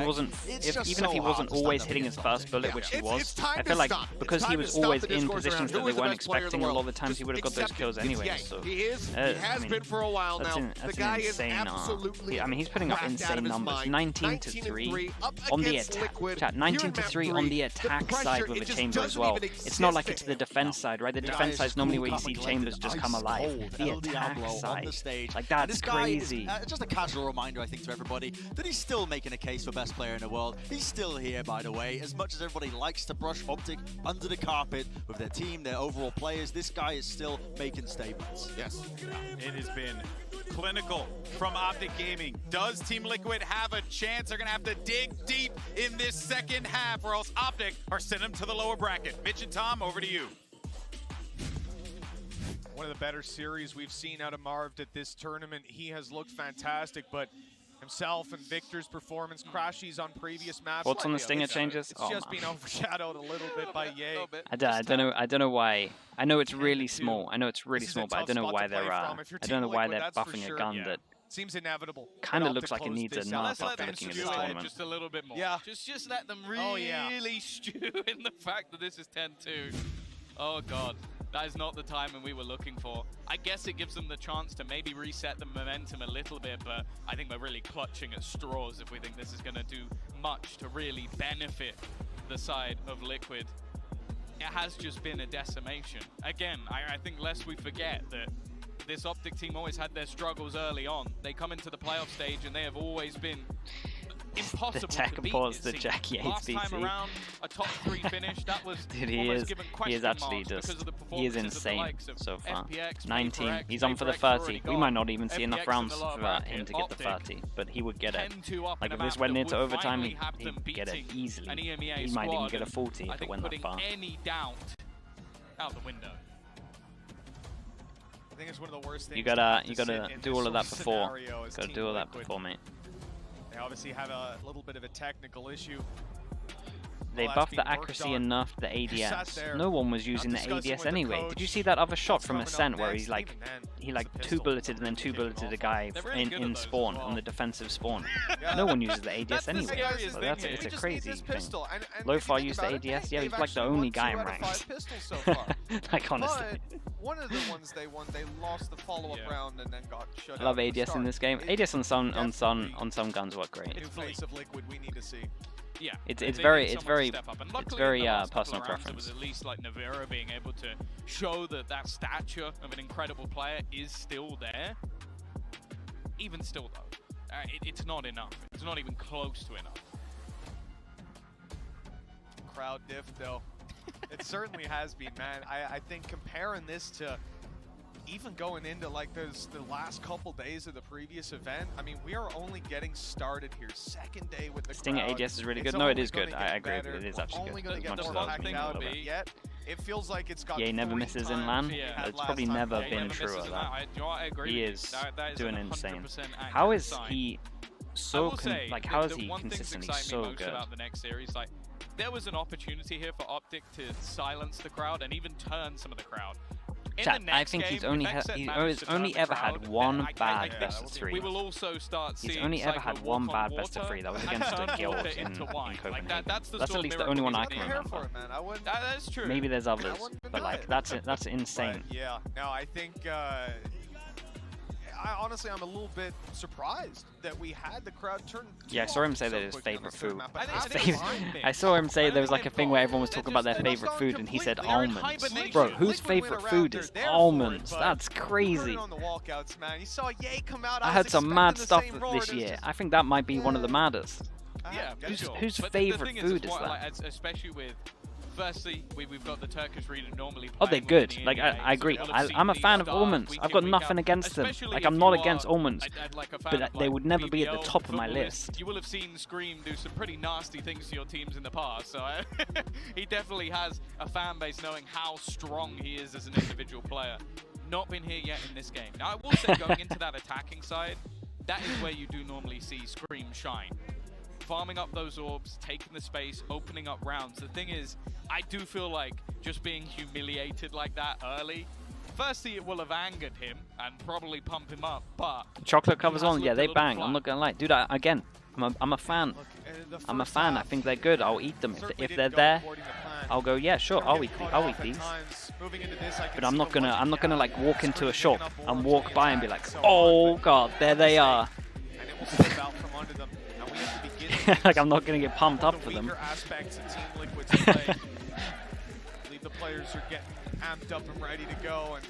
wasn't always hitting his first bullet, which he was, I feel like because he was always in positions that they weren't expecting, a lot of the times he would have got those kills anyway. So he has been for a while now. That's an insane. I mean, he's putting up insane numbers. 19-3 on the attack. Chat, 19-3 on the attack side with a chamber as well. It's not like it's the defense side, right? The defense side is normally where you see chambers just come alive. The attack side, like that's crazy. Just a casual reminder, I think, to everybody that he's still making a case for best player in the world. He's still here, by the way. As much as everybody likes to brush OpTic under the carpet with their team, their overall players, this guy is still making statements. Yes, it has been clinical from OpTic Gaming. Does Team Liquid have a chance? They're going to have to dig deep in this second half, or else OpTic are sending them to the lower bracket. Mitch and Tom, over to you. One of the better series we've seen out of Marv at this tournament. He has looked fantastic, but himself and Victor's performance, crashes on previous maps. What's on the Stinger changes? It's just been overshadowed a little bit by Ye. I don't know why. I know it's really small. I know it's really small, but I don't know why they're buffing a gun that seems inevitable. Kind of looks like it needs a nerf after looking at this tournament. Just a little bit more. Yeah. Just let them really stew in the fact that this is 10-2. Oh god. That is not the timing we were looking for. I guess it gives them the chance to maybe reset the momentum a little bit, but I think we're really clutching at straws if we think this is going to do much to really benefit the side of Liquid. It has just been a decimation. Again, I think lest we forget that this OpTic team always had their struggles early on. They come into the playoff stage and they have always been impossible the tech to beat. pause, the Jack Yates Last BC. time around, a top 3 finish, that was Dude, he is actually just, he is insane so far. FPX, 19, he's on for the 30. We might not even see enough rounds for him to get the 30, but he would get it. Like if this went into overtime, he'd get it easily. He might even get a 40 if it went that far. Any doubt out the window. I think it's one of the worst things. You gotta do all of that before. Gotta do all that before, mate. They obviously have a little bit of a technical issue. They buffed the accuracy enough, the ADS. No one was using the ADS anyway. Did you see that other shot from Ascent where he's like, he like 2-bulleted and then 2-bulleted a guy in spawn, on the defensive spawn? No one uses the ADS anyway. So it's a crazy thing. Lo-Fi used the ADS, yeah, he's like the only guy in ranked. Like honestly. One of the ones they won, they lost the follow-up round and then got shut out. I love ADS in this game. ADS on some guns work great. New face of Liquid we need to see. Yeah, it's very personal preference. At least like Navarro being able to show that stature of an incredible player is still there. Even still though, it's not enough. It's not even close to enough. Crowd diff though. It certainly has been, man. I think comparing this to even going into like the last couple days of the previous event, I mean, we are only getting started here. Second day with the Sting at ADS is really good. No, it is good. I agree with it. It is actually good. As much as that was out yet. It feels like it's got. Yeah, he never misses in LAN. It's probably never been true at that. I agree. He is doing insane. How is he so how is he consistently so good? About the next series, like there was an opportunity here for OpTic to silence the crowd and even turn some of the crowd. Chat, I think he's only ever had one bad best of 3. We will also start seeing he's only ever had one bad best of 3. That was against the Guild in Copenhagen. That's at least the only one I can remember. That's true. Maybe there's others, but like that's insane. But yeah, no, I think honestly, I'm a little bit surprised that we had the crowd turn. Yeah, I saw him say that his favorite food. I saw him say there was like a thing where everyone was talking about their favorite food, and he said almonds. Bro, whose favorite food is almonds? That's crazy. I heard some mad stuff this year. I think that might be one of the maddest. Yeah, whose favorite food is that? Especially with. Firstly, we've got the Turkish region normally. Oh, they're good. Like I agree. I'm a fan of almonds. I've got nothing against them. Like I'm not against almonds, but they would never be at the top of my list. You will have seen Scream do some pretty nasty things to your teams in the past, so he definitely has a fan base knowing how strong he is as an individual player. Not been here yet in this game. Now I will say, going into that attacking side, that is where you do normally see Scream shine. Farming up those orbs, taking the space, opening up rounds. The thing is, I do feel like just being humiliated like that early, firstly, it will have angered him and probably pump him up, but... Chocolate covers on, yeah, they bang. I'm not gonna lie. Dude, again, I'm a fan. I'm a fan. I think they're good. I'll eat them. If they're there, I'll go, yeah, sure, I'll eat these. But I'm not gonna like walk into a shop and walk by and be like, oh god, there they are. Like I'm not gonna get pumped up for them. I believe the players are getting amped up and ready to go, and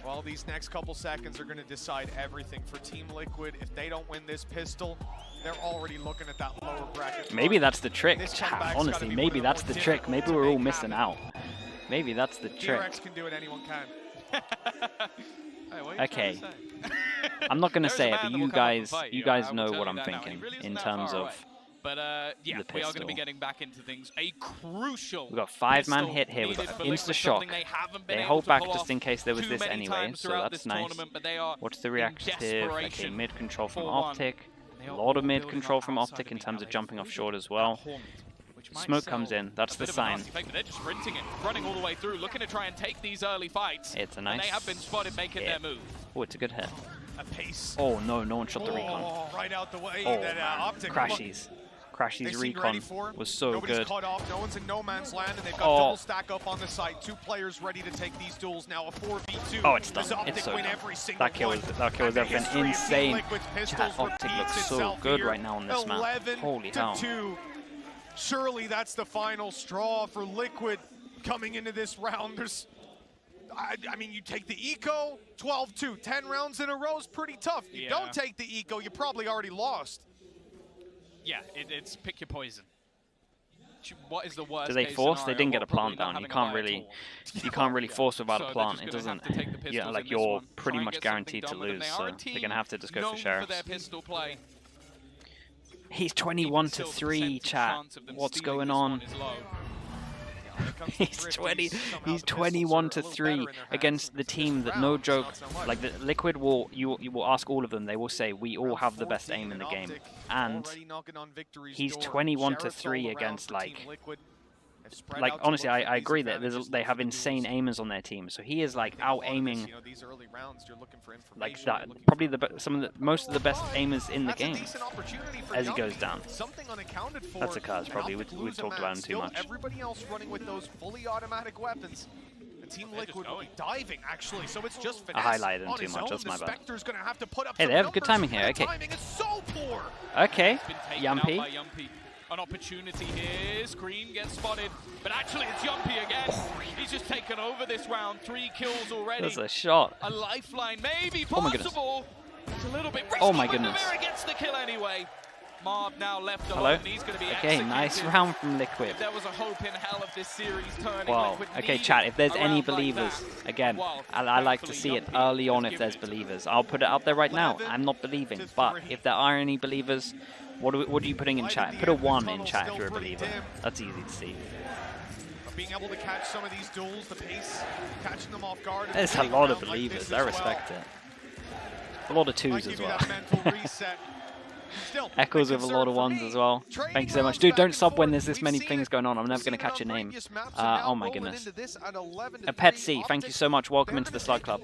well, these next couple seconds are gonna decide everything for Team Liquid. If they don't win this pistol, they're already looking at that lower bracket. Maybe that's the trick. Honestly, maybe that's the trick. Maybe we're all missing out. Maybe that's the trick. T-Rex can do it, anyone can. Okay. I'm not gonna say it, but you guys know what I'm thinking in terms of yeah, we are going to be getting back into things. A crucial. We've got 5-man hit here. We've got insta shock. They hold back just in case there was this anyway, so that's nice. What's the reactive? Okay, mid control from OpTic. A lot of mid control from OpTic in terms of jumping off short as well. Smoke comes in. That's the sign. They're just sprinting it, running all the way through, looking to try and take these early fights. It's a nice. They have been spotted making their move. Oh, it's a good hit. A pace. Oh no, no one shot the recon. Right out the way. Oh, that, OpTic. Crashy's recon was so Nobody's good. Caught off. No one's in no man's land, and they've got double stack up on the site. 2 players ready to take these duels now. A 4v2. Oh, it's done. It's so done. That kill was everything insane. Chat, OpTic looks so good right now on this map. Holy hell. Surely that's the final straw for Liquid coming into this round. There's I mean, you take the eco, 12-2, 10 rounds in a row is pretty tough. You don't take the eco, you probably already lost. Yeah, it's pick your poison. What is the worst? Do they force? They didn't get a plant down. You can't really force without a plant. It doesn't. Yeah, like you're pretty much guaranteed to lose. So they're gonna have to just go for sheriffs. He's 21-3, chat. What's going on? He's 21-3 against the team that, no joke, like the Liquid will, you will ask all of them, they will say we all have the best aim in the game, and he's 21-3 against like honestly, I agree that they have insane aimers on their team, so he is like out aiming like that, probably most of the best aimers in the game as he goes down. That's a Kaz, probably. We've talked about him too much. Everybody else running with those fully automatic weapons. Team Liquid will be diving, actually, so it's just finesse. I highlighted him too much, that's my bad. Hey, they have good timing here, okay. Okay, Yumpy. An opportunity here. Scream gets spotted, but actually it's Yumpy again. He's just taken over this round. 3 kills already. That's a shot. A lifeline, maybe possible. It's a little bit risky, oh my goodness. But Navera gets the kill anyway. Marv now left alone. Hello? He's going to be okay, nice round from Liquid. If there was a hope in hell of this series turning. Wow. Liquid Okay, chat, if there's any believers, like again, I like to see it early on if there's believers. I'll put it out there right now. I'm not believing, but if there are any believers, what are you putting in chat? Put a 1 in chat if you're a believer. That's easy to see. Being able to catch some of these duels, the pace, catching them off guard. There's a lot of believers. I respect it. A lot of 2s as well. Echoes with a lot of 1s as well. Thank you so much. Dude, don't sub when there's this many things going on. I'm never going to catch your name. Oh my goodness. Pet C, thank you so much. Welcome into the Slug Club.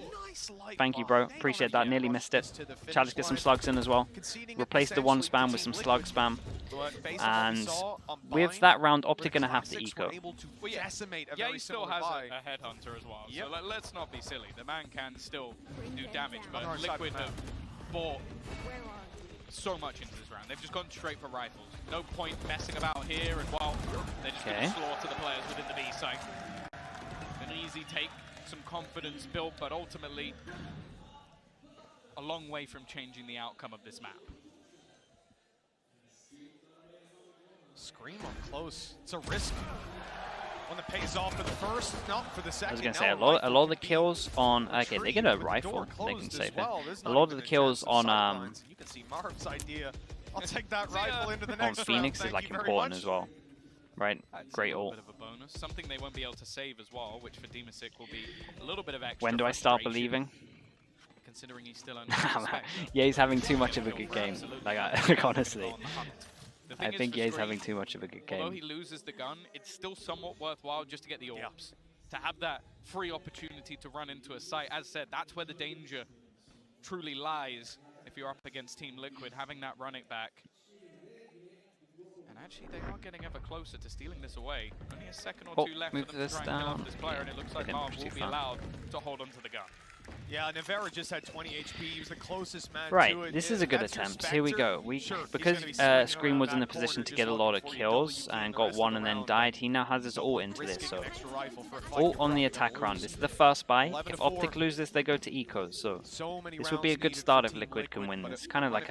Thank you, bro. Appreciate that. Nearly missed it. Try to get some slugs in as well. Replace the 1 spam with some slug spam. And with that round, OpTic going to have to eco. Yeah, he still has a headhunter as well. So let's not be silly. The man can still do damage, but Liquid have bought so much into this round. They've just gone straight for rifles. No point messing about here, and well, they're just going to slaughter the players within the B site. An easy take, some confidence built, but ultimately a long way from changing the outcome of this map. Scream on close. It's a risk. One that pays off for the first, not for the second. I was going to say, a lot of the kills on... Okay, they get a rifle. They can save it. A lot of the kills on... You can see Marv's idea. I'll take that rifle into the next on Phoenix is like important as well. Right? Great ult. Bit of a bonus. Something they won't be able to save as well, which for Demasic will be a little bit of extra. When do I start believing? Considering he's still under yeah, he's having too much of a good game. Like honestly. I think he's having too much of a good game. Although he loses the gun, it's still somewhat worthwhile just to get the orbs. To have that free opportunity to run into a site. As said, that's where the danger truly lies if you're up against Team Liquid, having that run it back. And actually, they are getting ever closer to stealing this away. Only a second or 2 left for them to try and kill off this player, and it looks like Marv will be allowed to hold onto the gun. Yeah, Navera just had 20 HP. He was the closest man to it. This is a good attempt. Here we go. Because Scream was in the position to get a lot of kills and got 1 and then died, he now has his ult into this. So ult on the attack round. This is the first buy. If OpTic loses, they go to eco. So this would be a good start if Liquid can win this. Kind of like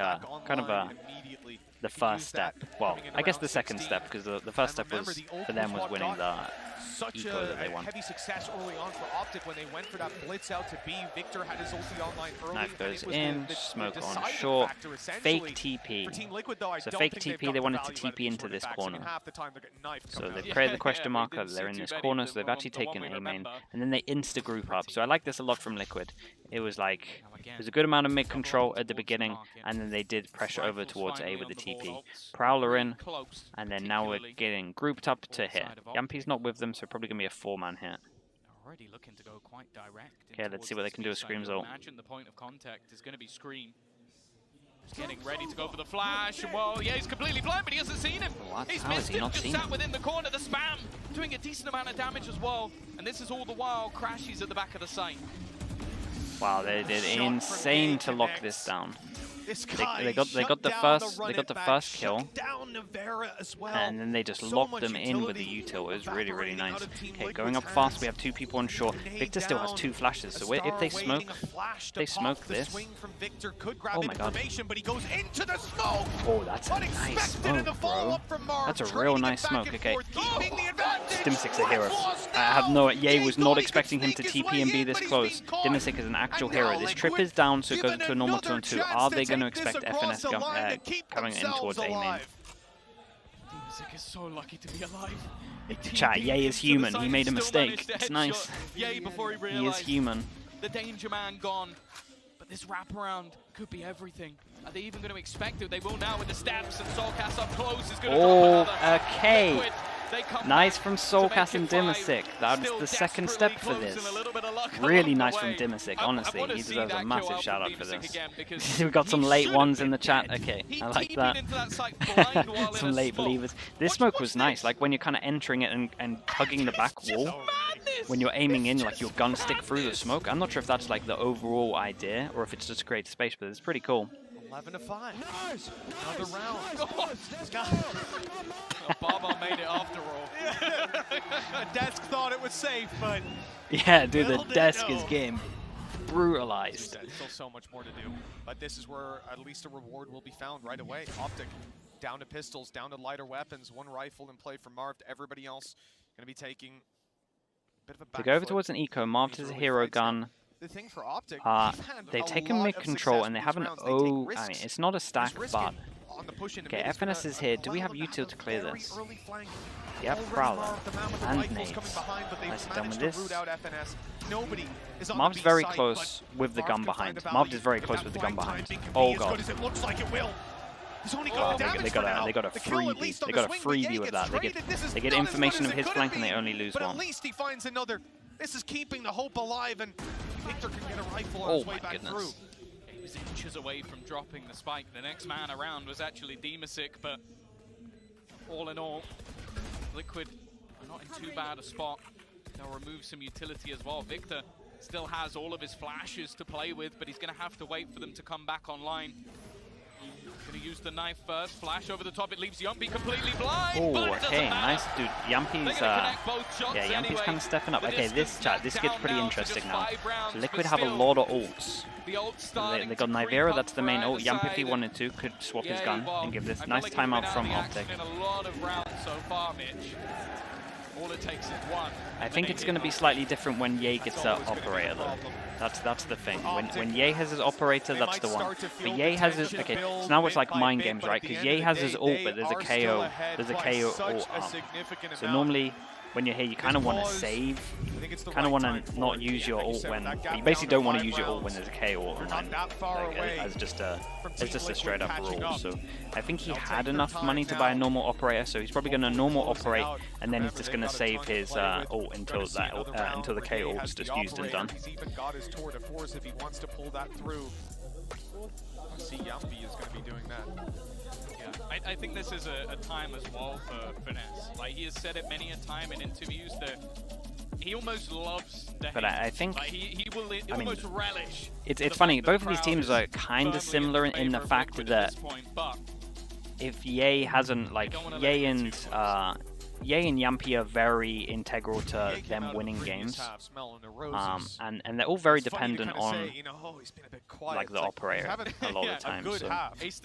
the first step. Well, I guess the second step, because the first step was for them was winning the eco that they won. Heavy success early on for OpTic when they went for that blitz out to B. Victor had his ulti online early. Knife goes in, smoke on short, fake TP. So fake TP, they wanted to TP into this corner. So they've created the question marker, they're in this corner, so they've actually taken A main, and then they insta-group up. So I like this a lot from Liquid. It was like, there's a good amount of mid control at the beginning, and then they did pressure over towards A with the TP. Prowler in, and then now we're getting grouped up to hit. Yumpy's not with them, so probably going to be a 4-man hit. Already looking to go quite direct. Okay, let's see what they can do with Scream's ult. Imagine the point of contact is going to be Scream. Just getting ready to go for the flash. And well, yeah, he's completely blind, but he hasn't seen him. He's missed him, just sat within the corner. The spam doing a decent amount of damage as well. And this is all the while Crashy's at the back of the site. Wow, they did insane to lock this down. They got the first kill, and then they just locked them in with the util. It was really nice. Okay, going up fast. We have 2 people on shore. Victor still has 2 flashes, so if they smoke this. Oh my god! Oh, that's a nice smoke, bro. That's a real nice smoke. Okay, Dimisic's a hero. I have no. Ye was not expecting him to TP and be this close. Dimisic is an actual hero. This trip is down, so it goes into a normal 2-on-2. Are they going to expect FNS coming in towards A main? Dimisic is so lucky to be alive. Chat, Ye is human. He made a mistake. It's nice. Ye before he is human. The danger man gone. But this wraparound could be everything. Are they even going to expect it? They will now with the steps, and Soulcast up close is going to drop another. Okay. Nice from Soulcast and Dimisic. That was the second step for this. Really nice from Dimisic, honestly. He deserves a massive shout out for this. We got some late ones in the chat. Okay, I like that. Some late believers. This smoke was nice, like when you're kind of entering it and hugging the back wall. When you're aiming in, like your gun stick through the smoke. I'm not sure if that's like the overall idea or if it's just to create space, but it's pretty cool. 11-5. Nice. Another round. Baba made it after all. Desk thought it was safe, but yeah, dude, the desk is getting brutalized. Still so much more to do, but this is where at least a reward will be found right away. OpTic down to pistols, down to lighter weapons, 1 rifle in play for Marv. Everybody else going to be taking a bit of a back to go over foot. towards an eco. Marv has a hero gun. The thing for OpTic, they've taken mid control and they have an O. I mean, it's not a stack, but okay, FNS is here. Do we have util to clear this? Yep, Prowler and nades. Nice, done with this. Marv's very close with the gun behind. Marv is very close with the gun behind. Oh god. Oh, they got a freebie. They got a freebie with that. They get information of his flank and they only lose 1. At least he finds another. This is keeping the hope alive, and Victor can get a rifle on his way back through. He was inches away from dropping the spike. The next man around was actually Dimisic, but all in all, Liquid are not in too bad a spot. They'll remove some utility as well. Victor still has all of his flashes to play with, but he's going to have to wait for them to come back online. Gonna use the knife first, flash over the top, it leaves Yumpy completely blind. Oh, okay, nice, dude. Yumpy's Yumpy's kind of stepping up. Okay, this gets pretty interesting now. So Liquid have a lot of ults. They got Nivera, that's the main ult. Yumpy, if he wanted to, could swap his gun and give this nice timeout from OpTic. All it takes is 1. I think it's going to be slightly different when Ye gets an operator, though. That's the thing. When Ye has his operator, that's the one. But Ye has his... Okay, so now it's like mind games, right? Because Ye has his ult, but there's a KO. There's a KO ult arm. So normally, when you're here, you kind of want to save. You kind of want to not use your ult when... You basically don't want to use your ult when there's a KO ult like, as just a straight up rule. So I think he had enough money to buy a normal operator, so he's probably going to normal operate, and then he's just going to save his ult until the KO ult is just used and done. He's even got his tour de force if he wants to pull that through. I see Yumpy is going to be doing that. I think this is a time as well for Finesse. Like, he has said it many a time in interviews that he almost loves the But I think... Like, he will almost relish. It's funny, both of these teams are kind of similar in the fact that if Ye hasn't, like, Ye and Yumpy are very integral to them winning games, and they're all very dependent on like the operator a lot of the time. So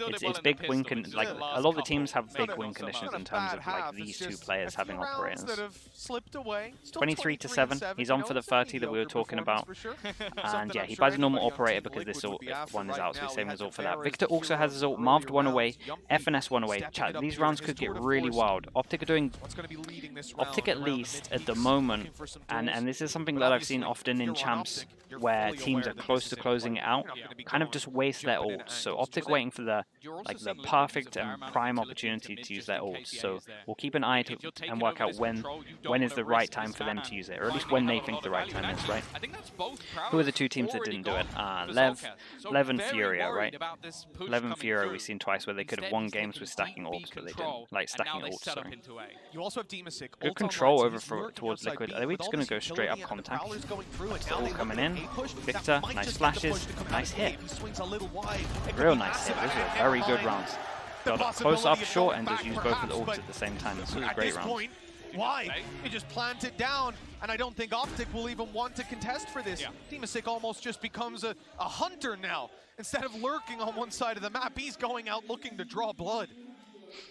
it's big win like a lot of the teams have big win conditions in terms of like these 2 players having operators. 23-7. He's on for the 30 that we were talking about, and yeah, he buys a normal operator because this one is out, so he's saving his ult for that. Victor also has his ult. Marved 1 away. FNS 1 away. Chat, these rounds could get really wild. OpTic are doing... OpTic at least at the moment, and this is something that I've seen often in champs where teams are close to closing it out, kind of just waste their ults. So OpTic waiting for the perfect and prime opportunity to use their ults. So we'll keep an eye and work out when is the right time for them to use it, or at least when they think the right time is, right? Who are the 2 teams that didn't do it? Lev and Furia, right? Lev and Furia we've seen twice where they could have won games with stacking ults, but they didn't. Like stacking ults, sorry. You also have Dimisic. Good control over towards Liquid. Are we just going to go straight up contact? All coming in. Victor, nice flashes, nice hit. Real nice hit. This was a very good round. Got up close up short and just used both of the ults at the same time. This was a great round. Why? He just planted down, and I don't think OpTic will even want to contest for this. Dimasic almost just becomes a hunter now. Instead of lurking on one side of the map, he's going out looking to draw blood.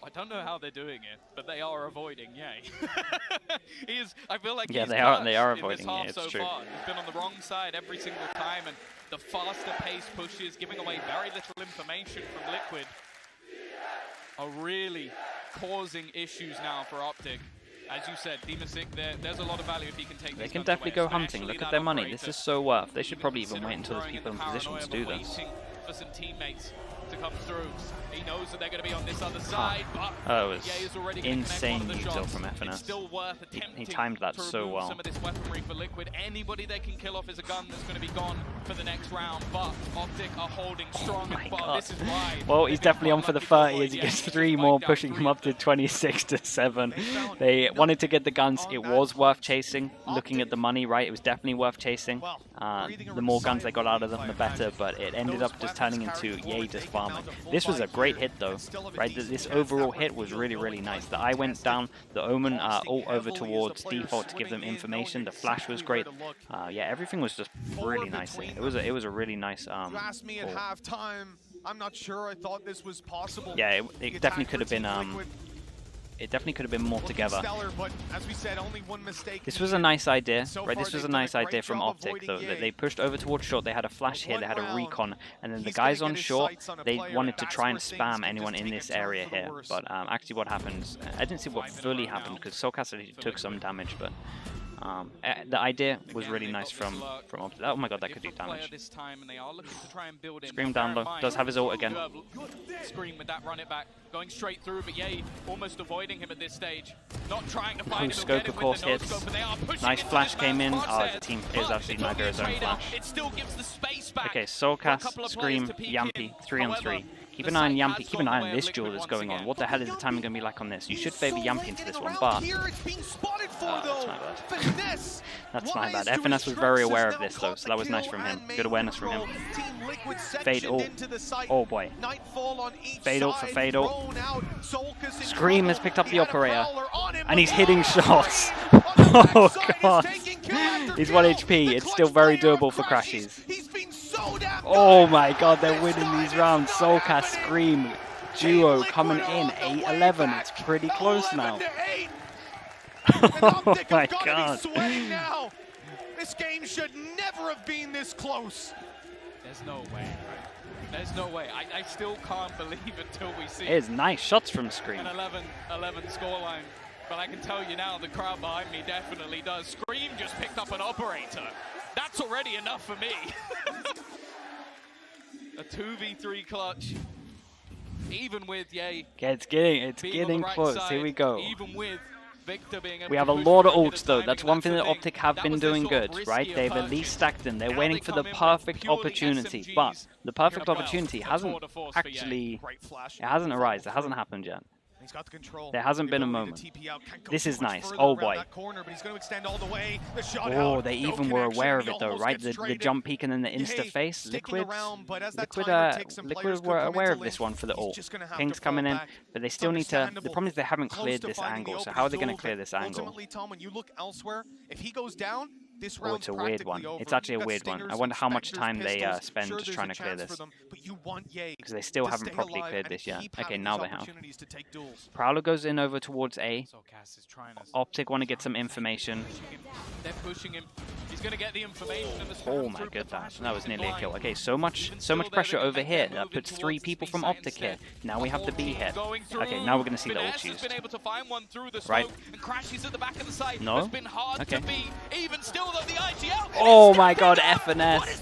I don't know how they're doing it, but they are avoiding Yay. I feel like they are avoiding Yay, it's true. Far. He's been on the wrong side every single time, and the faster pace pushes, giving away very little information from Liquid, are really causing issues now for OpTic. As you said, Dimasic, there's a lot of value if he can take They can definitely go hunting. Look at their money. This is so worth. They should probably even wait until there's people in position to do this. For some teammates to come through. He knows that they're going to be on this other side, but oh, it was insane util from FNS. Still worth he timed that so well. Some of this weaponry for Liquid. Anybody they can kill off is a gun that's going to be gone for the next round, but OpTic are holding strong. This is why. Well, he's definitely on for the 30 as he gets 3 more, pushing him up to 26-7. They wanted to get the guns. It was worth chasing. Looking at the money, right, it was definitely worth chasing. The more guns they got out of them, the better, but it ended up just turning into Yay just farming. This was a great hit though, right? This overall hit was really, really nice. The eye went down, the Omen ult over towards default to give them information. The flash was great. Yeah, everything was just really nice. It was a really nice. You asked me at halftime. I'm not sure. I thought this was possible. Yeah, it definitely could have been. It definitely could have been more together. This was a nice idea, right? This was a nice idea from OpTic, though. They pushed over towards short, they had a flash here, they had a recon, and then the guys on short, they wanted to try and spam anyone in this area here. But actually what happens, I didn't see what fully happened, because Soulcast actually took some damage, but the idea was really nice from OpTic. Oh my god, that could do damage. Scream down low, does have his ult again. Scream with that, run it back. Going straight through, but Yay almost avoiding him at this stage. Not trying to find him. Scope, of course, hits. Nice flash came in. Oh, the team is actually neither his own flash. It still gives the space back. Okay, Soulcast, Scream, Yampy, 3-on-3. Keep an eye on Yampy, keep an eye on this duel that's going on. What the hell is the timing going to be like on this? You should favor Yampy into this one, but that's my bad. That's my bad. FNS was very aware of this though, so that was nice from him. Good awareness from him. Fade ult. Oh boy. Fade ult for Fade ult. Scream has picked up the operator, and he's hitting shots. Oh god. He's 1 HP. It's still very doable for Crashies. Oh my god, they're winning these rounds. Soulcast, Scream, duo coming in. 8-11. It's pretty close now. Oh my god. This game should never have been this close. There's no way. There's no way. I still can't believe it until we see it. Is nice shots from Scream. An 11 scoreline. But I can tell you now, the crowd behind me definitely does. Scream just picked up an operator. That's already enough for me. A 2v3 clutch. Even with Yay. Okay, it's getting close. Side, here we go. Even with Victor being able we have a lot of ults though. That's one thing that OpTic have been doing good, right? They've at least stacked them. They're waiting for the perfect opportunity. But the perfect opportunity hasn't actually, it hasn't arisen. It hasn't happened yet. He's got the control. There hasn't been a moment. This is nice. Oh boy. Oh, they even were aware of it though, right? The jump peek and then the insta face. Liquid were aware of this one for the ult. Ping's coming in, but they still need to. The problem is they haven't cleared this angle. So how are they going to clear this angle? Ultimately, Tom, when you look elsewhere, if he goes down, oh, it's a weird one. It's actually a weird one. I wonder how much time they spend just trying to clear this. Because they still haven't properly cleared this yet. Okay, now they have. Prowler goes in over towards A. OpTic want to get some information. They're pushing him. He's going to get the information. Oh my goodness, that was nearly a kill. Okay, so much pressure over here. That puts 3 people from OpTic here. Now we have the B here. Okay, now we're going to see the ult used. Right? No? Okay. Oh my god, FNS.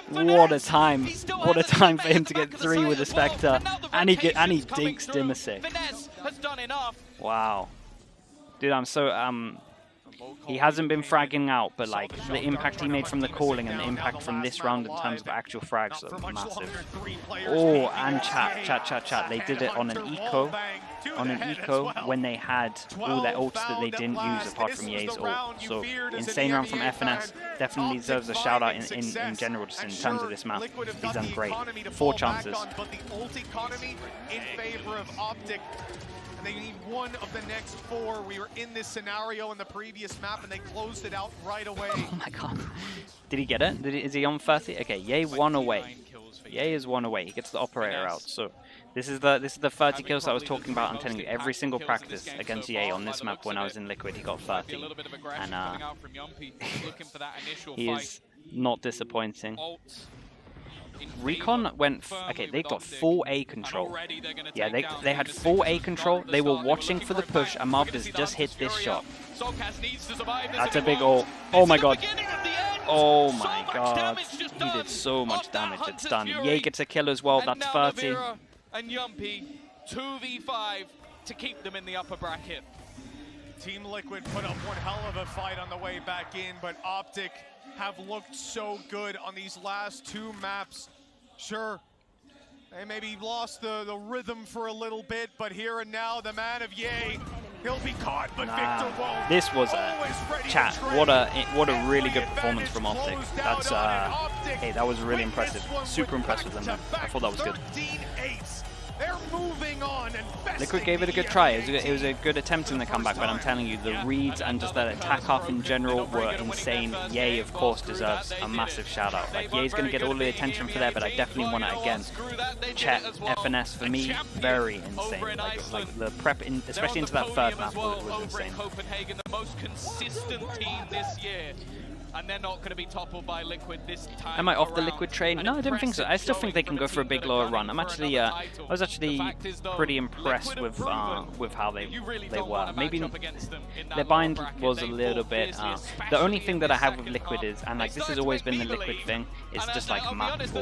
What a time. What a time for him to get 3 with a Spectre. And he dinks Dimasic. Wow. Dude, I'm so he hasn't been fragging out, but like the impact he made from the calling and the impact from this round in terms of actual frags are massive. Oh, and chat. They did it on an eco. When they had all their ults that they didn't use apart from Ye's ult. So insane round from FNS. Definitely deserves a shout out in general just in terms of this map. He's done great. 4 chances. But the ult economy in favor of OpTic. And they need one of the next 4. We were in this scenario in the previous map and they closed it out right away. Oh my god. Did he get it? Is he on 30? Okay, Ye 1 away. Ye is 1 away. He gets the operator out. So this is the 30 kills that I was talking about. I'm telling you, every single practice against Ye on this map when I was in Liquid, he got 30. And he is not disappointing. Recon went, okay, they got full A control. Yeah, they had full A control. They were watching for the push, and Marvez just hit this shot. That's a big ult. Oh my god. Oh my god. He did so much damage. It's done. Ye gets a kill as well. That's 30. And Yumpy 2v5 to keep them in the upper bracket. Team Liquid put up one hell of a fight on the way back in, but OpTic have looked so good on these last 2 maps. Sure, they maybe lost the rhythm for a little bit, but here and now, the man of Ye, he'll be caught, but Victor won't. This was chat. What a really good performance from OpTic. That's hey, that was really impressive. Super impressed with them. I thought that was good. They're moving on and Liquid gave it a good try. It was a good attempt in the comeback, but I'm telling you, the reads and just that attack half in general were insane. Ye, of course, deserves a massive shout out. Like, Ye's going to get all the attention for that, but I definitely want it again. Chet, FNS, for me, very insane. Like the prep, especially into that 3rd map, was insane. Copenhagen, the most consistent team this year. And they're not going to be toppled by Liquid this time. Am I off the Liquid train? No, I don't think so. I still think they can go for a big lower run. I'm actually, I was actually pretty impressed with how they were. Maybe their bind was a little bit. The only thing that I have with Liquid is, and like this has always been the Liquid thing, is just like map pool.